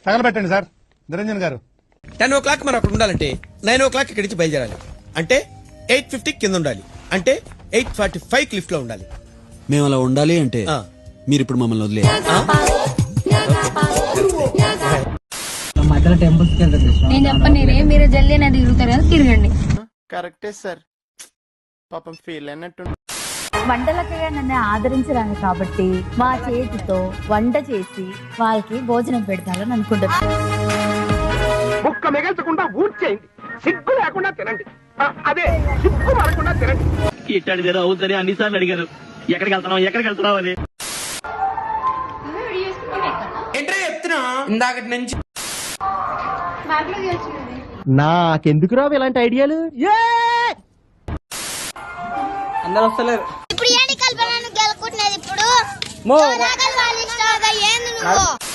తగలబెట్టండి sir Niranjan గారు. 10 o'clock మనం అక్కడ ఉండాలంటే 9 o'clock ఇక్కడి నుంచి బయలుదేరాలి. అంటే 8:50 కింద ఉండాలి. అంటే 8:45 లిఫ్ట్ లో ఉండాలి. మేము అలా ఉండాలి అంటే మీరు ఇప్పుడు మమ్మల్ని వదిలే మధ్యలో టెంపుల్స్ కి వెళ్తారు. నేను చెప్పను, మీరు జల్దీ నది తిరుగుతారు కదా, తిరగండి. కరెక్టే సార్, పాపం ఫీల్ అయినట్టు. వంటలకయ్యా నన్ను ఆదరించరాను కాబట్టి మా చేతితో వంట చేసి వాళ్ళకి భోజనం పెడతాలని అనుకుంటున్నాను. ముక్క మిగల్చకుండా ఊడ్చేయండి, సిగ్గు లేకుండా తినండి, అదే సిగ్గు పడకుండా తినండి. ఇట్టాడి అవుతుంది అన్నిసార్లు అడిగారు ఎక్కడికి వెళ్తున్నావు అని. ఏంట్రా చెప్తున్నా ఇందాకటి నుంచి. నాకెందుకు రావు ఇలాంటి ఐడియాలు? అందరు వస్తలేరు. ఇప్పుడు ఏంటి కల్పన గెలుకుంటున్నది? ఇప్పుడు